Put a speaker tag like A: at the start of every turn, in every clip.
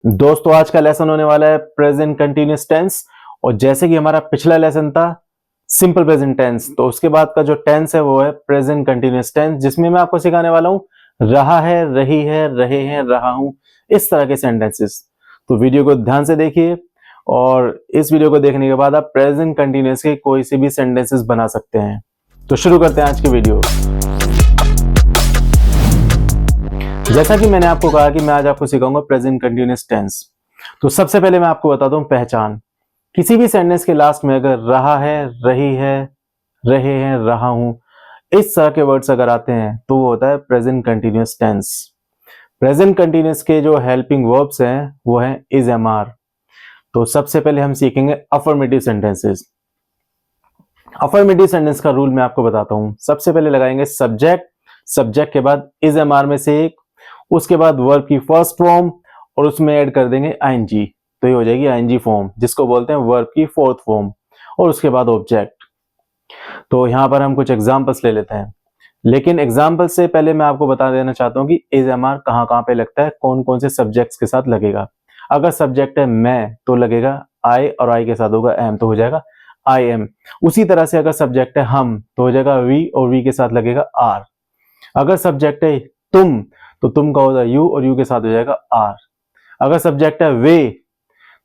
A: दोस्तों आज का लेसन होने वाला है प्रेजेंट कंटिन्यूअस टेंस। और जैसे कि हमारा पिछला लेसन था सिंपल प्रेजेंट टेंस, तो उसके बाद का जो टेंस है वो है प्रेजेंट कंटिन्यूअस टेंस, जिसमें मैं आपको सिखाने वाला हूँ रहा है, रही है, रहे हैं, रहा हूँ, इस तरह के सेंटेंसेस। तो वीडियो को ध्यान से देखिए और इस वीडियो को देखने के बाद आप प्रेजेंट कंटिन्यूअस के कोई से भी सेंटेंसेस बना सकते हैं। तो शुरू करते हैं आज की वीडियो। जैसा कि मैंने आपको कहा कि मैं आज आपको सिखाऊंगा प्रेजेंट कंटिन्यूअस टेंस। तो सबसे पहले मैं आपको बताता हूं पहचान। किसी भी सेंटेंस के लास्ट में अगर रहा है, रही है, रहे हैं, रहा हूं, इस तरह के वर्ड्स अगर आते हैं तो वो होता है present continuous tense. Present continuous के जो हेल्पिंग वर्ब्स हैं वो है इज, एम, आर। तो सबसे पहले हम सीखेंगे अफर्मेटिव सेंटेंसेस। अफर्मेटिव सेंटेंस का रूल मैं आपको बताता हूं। सबसे पहले लगाएंगे सब्जेक्ट, सब्जेक्ट के बाद इज, एम, आर में से एक, उसके बाद वर्ब की फर्स्ट फॉर्म और उसमें ऐड कर देंगे आईएनजी, तो ये हो जाएगी आईएनजी फॉर्म, जिसको बोलते हैं वर्ब की फोर्थ फॉर्म, और उसके बाद ऑब्जेक्ट। तो यहां पर हम कुछ एग्जांपल्स ले लेते हैं, लेकिन एग्जांपल से पहले मैं आपको बता देना चाहता हूं कि इज, एम, आर कहां कहां पे लगता है, कौन कौन से सब्जेक्ट्स के साथ लगेगा। अगर सब्जेक्ट है मैं तो लगेगा आई, और आई के साथ होगा एम, तो हो जाएगा आई एम। उसी तरह से अगर सब्जेक्ट है हम तो हो जाएगा वी, और वी के साथ लगेगा आर। अगर सब्जेक्ट है तुम तो तुम का होगा यू, और यू के साथ हो जाएगा आर। अगर सब्जेक्ट है वे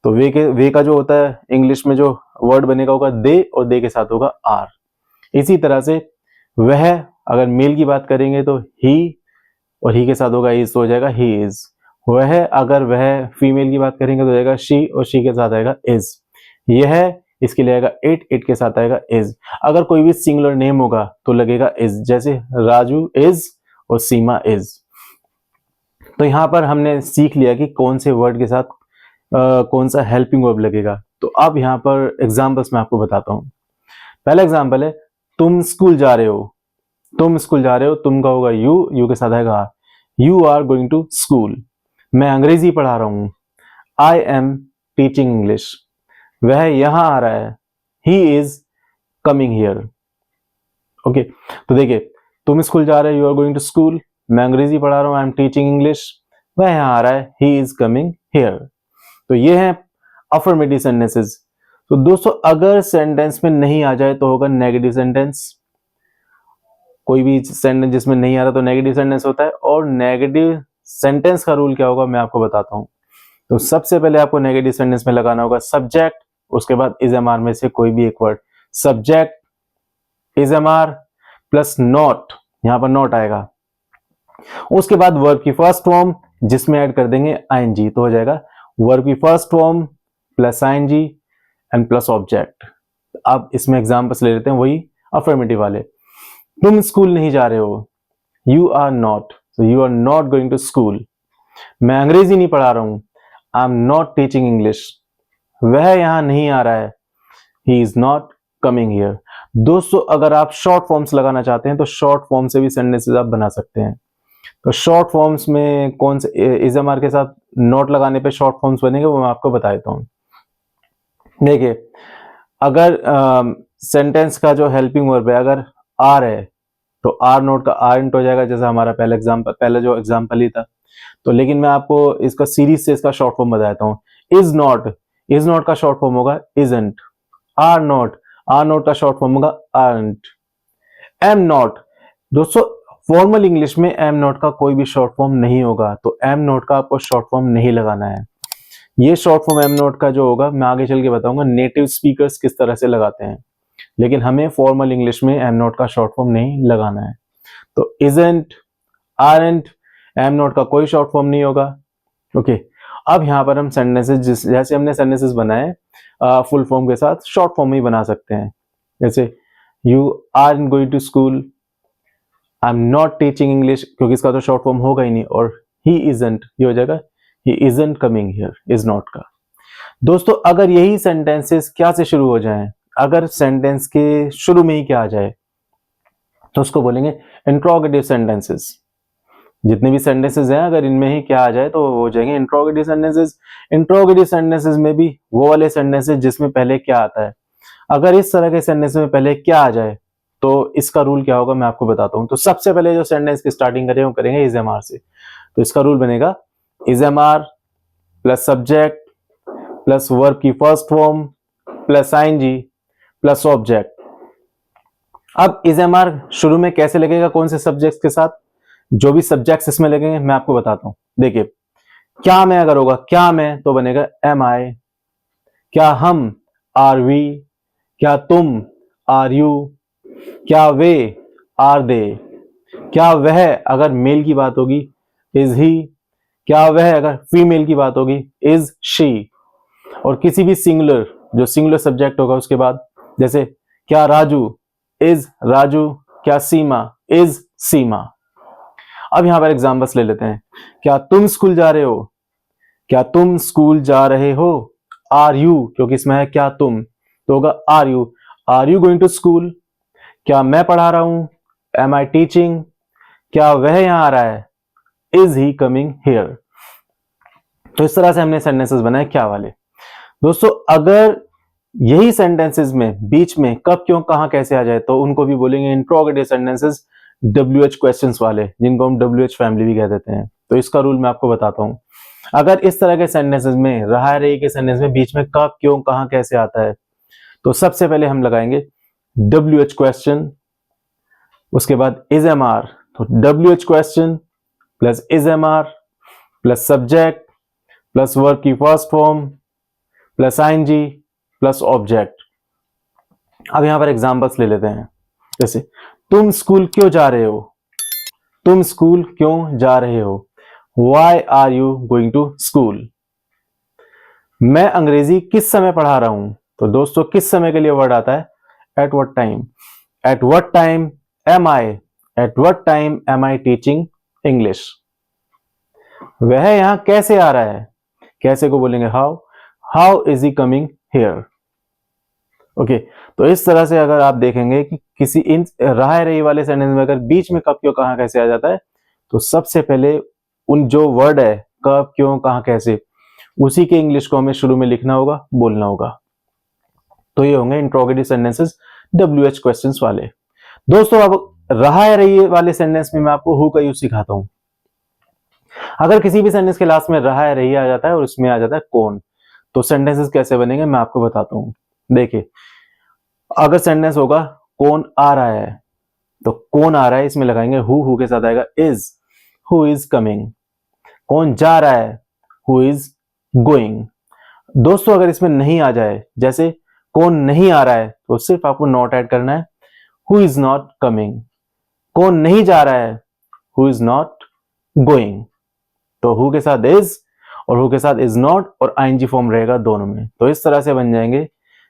A: तो वे का जो होता है इंग्लिश में जो वर्ड बनेगा होगा दे, और दे के साथ होगा आर। इसी तरह से वह, अगर मेल की बात करेंगे तो ही, और ही के साथ होगा इज, तो हो जाएगा ही इज। वह, अगर वह फीमेल की बात करेंगे तो हो जाएगा शी, और शी के साथ आएगा इज। यह, इसके लिए आएगा इट, इट के साथ आएगा इज। अगर कोई भी सिंगुलर नेम होगा तो लगेगा इज, जैसे राजू इज और सीमा इज। तो यहां पर हमने सीख लिया कि कौन से वर्ड के साथ कौन सा हेल्पिंग वर्ब लगेगा। तो अब यहां पर एग्जांपल्स मैं आपको बताता हूं। पहला एग्जांपल है तुम स्कूल जा रहे हो। तुम स्कूल जा रहे हो, तुम का होगा यू, यू के साथ आएगा are. You are going to school. मैं अंग्रेजी पढ़ा रहा हूं, आई एम टीचिंग इंग्लिश। वह यहां आ रहा है, he is coming here. Okay, तो देखिए तुम स्कूल जा रहे हो, you are going to school. मैं अंग्रेजी पढ़ा रहा हूं, आई एम टीचिंग इंग्लिश। वह यहां आ रहा है, ही इज कमिंग हियर। तो ये है अफर्मेटिव सेंटेंसेस। तो दोस्तों अगर सेंटेंस में नहीं आ जाए तो होगा नेगेटिव सेंटेंस। कोई भी सेंटेंस जिसमें नहीं आ रहा तो नेगेटिव सेंटेंस होता है। और नेगेटिव सेंटेंस का रूल क्या होगा मैं आपको बताता हूं। तो सबसे पहले आपको नेगेटिव सेंटेंस में लगाना होगा सब्जेक्ट, उसके बाद इज, एम, आर में से कोई भी एक word. Subject, is, am, are plus not, यहां पर नॉट आएगा। उसके बाद वर्ब की फर्स्ट फॉर्म जिसमें ऐड कर देंगे आईएनजी, तो हो जाएगा वर्ब की first form plus ING and plus object. अब इसमें एग्जांपल्स ले लेते हैं वही अफर्मेटिव वाले। तुम स्कूल नहीं जा रहे हो, you are not, so you are not going to school. मैं अंग्रेजी नहीं पढ़ा रहा हूं, I am not teaching English. वह यहां नहीं आ रहा है, he is not coming here. दोस्तों अगर आप शॉर्ट फॉर्म्स लगाना चाहते हैं तो शॉर्ट फॉर्म से भी सेंटेंसेस आप बना सकते हैं। तो शॉर्ट फॉर्म्स में कौन से इज, एम, आर के साथ नोट लगाने पे शॉर्ट फॉर्म्स बनेंगे वो मैं आपको बता देता हूं। देखिए अगर सेंटेंस का जो हेल्पिंग वर्ब है अगर आर है तो आर नोट का आर इंट हो जाएगा, जैसा हमारा पहला जो एग्जांपल ही था। तो लेकिन मैं आपको इसका सीरीज से इसका शॉर्ट फॉर्म बताता हूं। इज नॉट का शॉर्ट फॉर्म होगा इजंट। आर नॉट का शॉर्ट फॉर्म होगा आरंट। एम नॉट, दोस्तों फॉर्मल इंग्लिश में एम नॉट का कोई भी शॉर्ट फॉर्म नहीं होगा, तो एम नॉट का आपको शॉर्ट फॉर्म नहीं लगाना है। ये शॉर्ट फॉर्म एम नॉट का जो होगा मैं आगे चल के बताऊंगा नेटिव स्पीकर्स किस तरह से लगाते हैं, लेकिन हमें फॉर्मल इंग्लिश में एम नॉट का शॉर्ट फॉर्म नहीं लगाना है। तो इजंट, आरंट, एम नॉट का कोई शॉर्ट फॉर्म नहीं होगा। ओके, अब यहां पर हम सेंटेंसेस जैसे हमने सेंटेंसेस बनाए फुल फॉर्म के साथ शॉर्ट फॉर्म ही बना सकते हैं। जैसे you are going to school, I am not teaching English, क्योंकि इसका तो शॉर्ट फॉर्म होगा ही नहीं, और ही इजंट, ये हो जाएगा ही isn't coming here, is not का। दोस्तों अगर यही सेंटेंसेस क्या से शुरू हो जाएं, अगर सेंटेंस के शुरू में ही क्या आ जाए तो उसको बोलेंगे इंट्रोगेटिव सेंटेंसेस। जितने भी सेंटेंसेस हैं अगर इनमें ही क्या आ जाए तो हो जाएंगे इंट्रोगेटिव सेंटेंसेस। इंट्रोगेटिव सेंटेंसेस में भी वो वाले सेंटेंसेस जिसमें पहले क्या आता है। अगर इस तरह के सेंटेंस में पहले क्या आ जाए तो इसका रूल क्या होगा मैं आपको बताता हूं। तो सबसे पहले जो सेंटेंस की स्टार्टिंग करें वो करेंगे इज, एम, आर से। तो इसका रूल बनेगा is, am, are plus subject plus verb की first form plus ING plus object. अब इज एम आर शुरू में कैसे लगेगा, कौन से सब्जेक्ट्स के साथ, जो भी सब्जेक्ट्स इसमें लगेंगे मैं आपको बताता हूं। देखिए क्या में अगर होगा क्या में तो बनेगा एम आई, क्या हम आर वी, क्या तुम आर यू, क्या वे आर दे, क्या वह अगर मेल की बात होगी इज ही, क्या वह अगर फीमेल की बात होगी इज शी, और किसी भी सिंगुलर जो सिंगुलर सब्जेक्ट होगा उसके बाद, जैसे क्या राजू इज राजू, क्या सीमा इज सीमा। अब यहां पर एग्जांपल्स ले लेते हैं। क्या तुम स्कूल जा रहे हो, क्या तुम स्कूल जा रहे हो, आर यू क्योंकि इसमें है क्या तुम तो होगा are you going to school. क्या मैं पढ़ा रहा हूं, एम आई टीचिंग, क्या वह यहां आ रहा है, इज ही कमिंग हियर। तो इस तरह से हमने सेंटेंसेस बनाए क्या वाले। दोस्तों अगर यही सेंटेंसेस में बीच में कब क्यों कहां कैसे आ जाए तो उनको भी बोलेंगे इंट्रोगेटिव सेंटेंसेस, WH क्वेश्चंस वाले, जिनको हम WH फैमिली भी कह देते हैं। तो इसका रूल मैं आपको बताता हूं। अगर इस तरह के सेंटेंसेस में रहा रही के सेंटेंस में बीच में कब क्यों कहां कैसे आता है तो सबसे पहले हम लगाएंगे WH क्वेश्चन, उसके बाद इज एम आर, तो WH question plus is am are plus subject plus verb की first form plus ING plus object. अब यहां पर एग्जांपल्स ले लेते हैं। जैसे तुम स्कूल क्यों जा रहे हो, तुम स्कूल क्यों जा रहे हो, why are you going to school. मैं अंग्रेजी किस समय पढ़ा रहा हूं तो दोस्तों किस समय के लिए वर्ड आता है at what time, at what time am I, at what time am I teaching English. वह यहां कैसे आ रहा है, कैसे को बोलेंगे how is he coming here. Okay तो इस तरह से अगर आप देखेंगे कि किसी इन रहा रही वाले सेंटेंस में अगर बीच में कब क्यों कहां कैसे आ जाता है तो सबसे पहले उन जो वर्ड है कब क्यों कहां कैसे उसी के इंग्लिश को हमें शुरू में लिखना होगा, बोलना होगा। तो ये होंगे इंट्रोगेटिव सेंटेंसेस WH क्वेश्चंस वाले। दोस्तों अब रहा रही वाले सेंटेंस में मैं आपको हु का यूज सिखाता हूं। अगर किसी भी सेंटेंस के लास्ट में रहा रही आ जाता है और उसमें आ जाता है कौन तो सेंटेंसेस कैसे बनेंगे मैं आपको बताता हूं। देखिए अगर सेंटेंस होगा कौन आ रहा है तो कौन आ रहा है इसमें लगाएंगे हु के साथ आएगा इज, हु इज कमिंग। कौन जा रहा है, हु इज गोइंग। दोस्तों अगर इसमें नहीं आ जाए जैसे कौन नहीं आ रहा है तो सिर्फ आपको नॉट ऐड करना है, हु इज नॉट कमिंग। कौन नहीं जा रहा है, हु इज नॉट गोइंग। तो हु के साथ इज और हु के साथ इज नॉट और आईएनजी फॉर्म रहेगा दोनों में। तो इस तरह से बन जाएंगे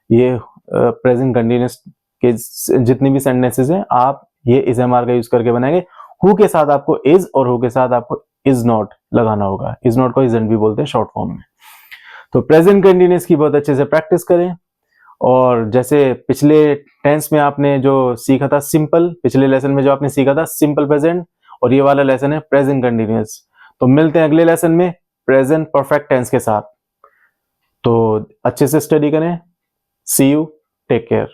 A: ये प्रेजेंट कंटिन्यूअस के जितनी भी सेंटेंसेस हैं आप ये इज एम आर का यूज करके बनाएंगे। हु के साथ आपको इज और हु के साथ आपको इज नॉट लगाना होगा। इज नॉट को इजंट भी बोलते हैं शॉर्ट फॉर्म में। तो प्रेजेंट कंटिन्यूअस की बहुत अच्छे से प्रैक्टिस करें। और जैसे पिछले टेंस में आपने जो सीखा था सिंपल, पिछले लेसन में जो आपने सीखा था सिंपल प्रेजेंट, और ये वाला लेसन है प्रेजेंट कंटिन्यूअस। तो मिलते हैं अगले लेसन में प्रेजेंट परफेक्ट टेंस के साथ। तो अच्छे से स्टडी करें। सी यू, टेक केयर।